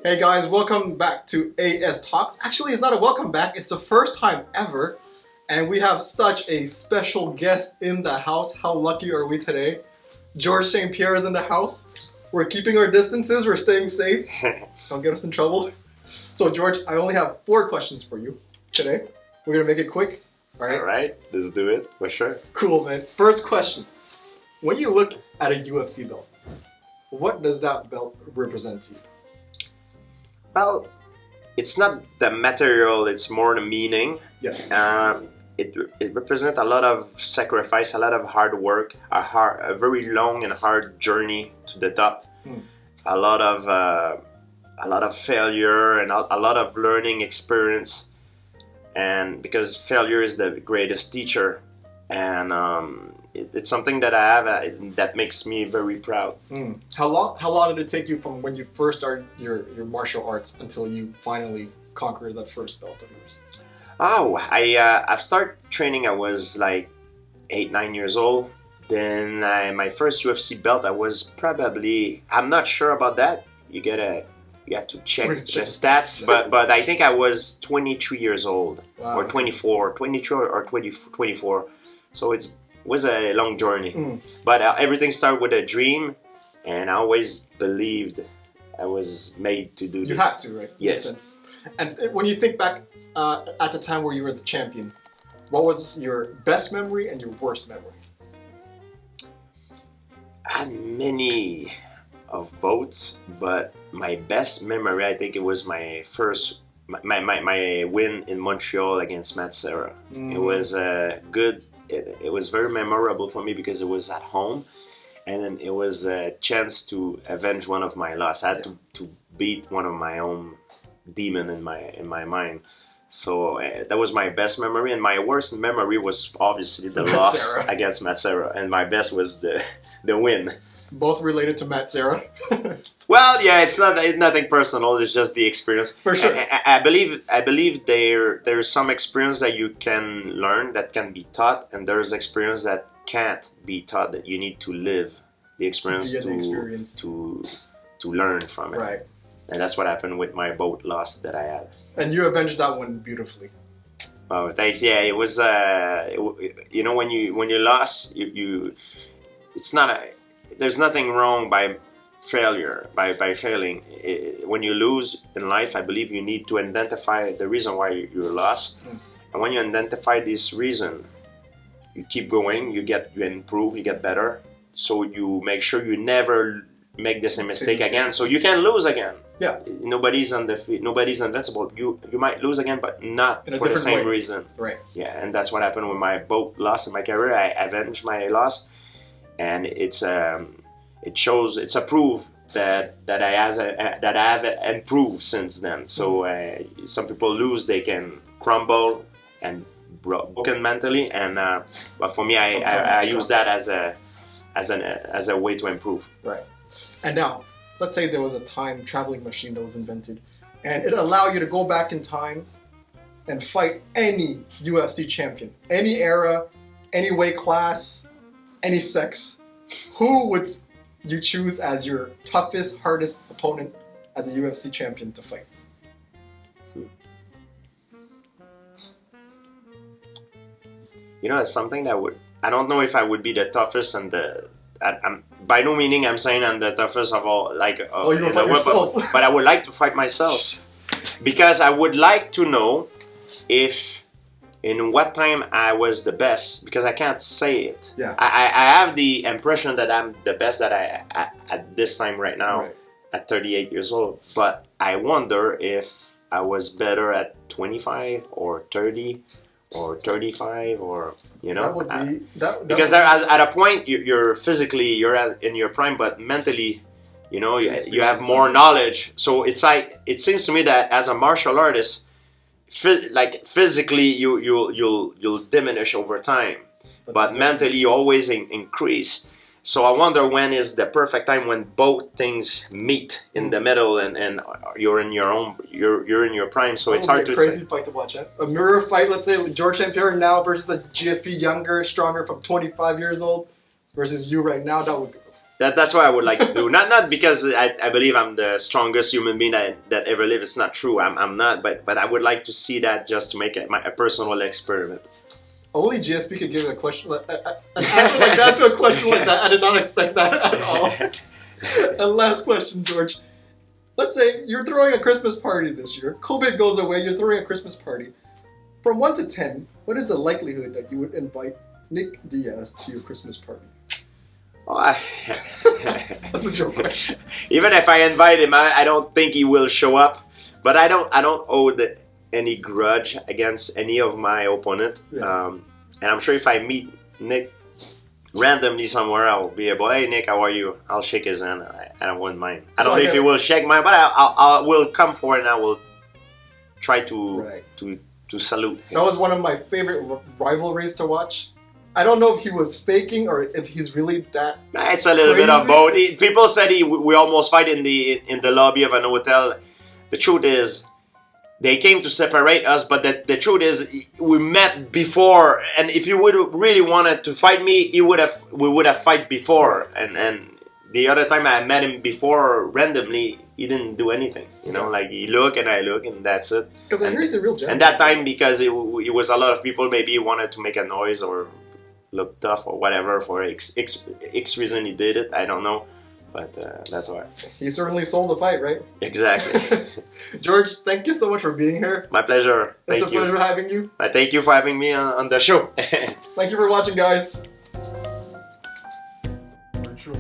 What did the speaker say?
Hey guys, welcome back to AS Talks. Actually, it's not a welcome back, it's the first time ever. And we have such a special guest in the house. How lucky are we today? George St. Pierre is in the house. We're keeping our distances, we're staying safe. Don't get us in trouble. So George, I only have 4 questions for you today. We're gonna make it quick. All right, let's do it, for sure. Cool, man. First question. When you look at a UFC belt, what does that belt represent to you? Well, it's not the material, it's more the meaning. Yeah. It represents a lot of sacrifice, a lot of hard work, a very long and hard journey to the top. A lot of failure and a lot of learning experience. And because failure is the greatest teacher, and it's something that I have that makes me very proud. How long did it take you from when you first started your martial arts until you finally conquered that first belt of yours? Oh, I started training. I was like 8-9 years old. Then my first UFC belt, I was probably, I'm not sure about that. You have to check the stats, but I think I was 23 years old. Wow. Or 24, 22 or 24. So it was a long journey. But everything started with a dream, and I always believed I was made to do this. You have to, right? Yes. Makes sense. And when you think back at the time where you were the champion, what was your best memory and your worst memory? I had many of both, but my best memory, I think it was my first, my win in Montreal against Matt Serra. It was good. It was very memorable for me because it was at home, and then it was a chance to avenge one of my losses. I had to beat one of my own demon in my mind. So that was my best memory, and my worst memory was obviously the loss against Matt Serra, and my best was the win. Both related to Matt Serra? Well, yeah, it's nothing personal. It's just the experience. For sure. I believe there's some experience that you can learn, that can be taught, and there's experience that can't be taught, that you need to live the experience to learn from it. Right. And that's what happened with my boat loss that I had. And you avenged that one beautifully. Oh, thanks. Yeah, it was. You know, when you lost, it's not there's nothing wrong by failure, by failing. When you lose in life, I believe you need to identify the reason why you lost. And when you identify this reason, you keep going, you improve, you get better. So you make sure you never make the same mistake again. So you can lose again. Yeah. Nobody's invincible. You might lose again, but not for the same reason. Right. Yeah, and that's what happened with my boat loss in my career. I avenged my loss, and it's a proof that I have improved since then. So some people lose, they can crumble and broken mentally, and but for me, I use that as a way to improve. Right. And now, let's say there was a time traveling machine that was invented, and it allowed you to go back in time and fight any UFC champion, any era, any weight class, any sex. Who would you choose as your toughest, hardest opponent as a UFC champion to fight? You know, it's something that I don't know if I would be the toughest and I'm by no meaning I'm saying I'm the toughest of all, like you don't fight yourself. but I would like to fight myself, because I would like to know if in what time I was the best, because I can't say it. Yeah. I have the impression that I'm the best that I at this time right now, at 38 years old, but I wonder if I was better at 25 or 30 or 35, or you know, that would be because at a point you're physically in your prime, but mentally, you know, you have more knowledge. So it's like, it seems to me that as a martial artist, like physically you'll diminish over time, but mentally you always increase. So I wonder when is the perfect time when both things meet in the middle, and you're in your prime. So it's hard to say. Crazy fight to watch. A mirror fight. Let's say George St. Pierre now versus the GSP, younger, stronger, from 25 years old, versus you right now. That would be That's what I would like to do. Not because I believe I'm the strongest human being that ever lived. It's not true. I'm not. But I would like to see that just to make a personal experiment. Only GSP could give a question an answer like that to a question like that. I did not expect that at all. And last question, George. Let's say you're throwing a Christmas party this year. COVID goes away. You're throwing a Christmas party. From 1 to 10, what is the likelihood that you would invite Nick Diaz to your Christmas party? Oh, That's a joke question. Even if I invite him, I don't think he will show up. But I don't hold any grudge against any of my opponent. Yeah. And I'm sure if I meet Nick randomly somewhere, I'll be able, hey Nick, how are you? I'll shake his hand. I wouldn't mind. I don't know if he will shake mine, but I will come forward and I will try to salute him. That was one of my favorite rivalries to watch. I don't know if he was faking or if he's really that. It's a little bit of both. People said we almost fight in the lobby of an hotel. The truth is, they came to separate us, but the truth is, we met before. And if you would really wanted to fight me, we would have fight before. And the other time I met him before randomly, he didn't do anything. You know, like he look and I look and that's it. Because I hear he's a real gentleman. And that time, because it was a lot of people, maybe he wanted to make a noise or look tough or whatever for X reason he did it. I don't know. But that's why. He certainly sold the fight, right? Exactly. George, thank you so much for being here. My pleasure. It's a pleasure having you. I thank you for having me on the show. Thank you for watching, guys. Virtual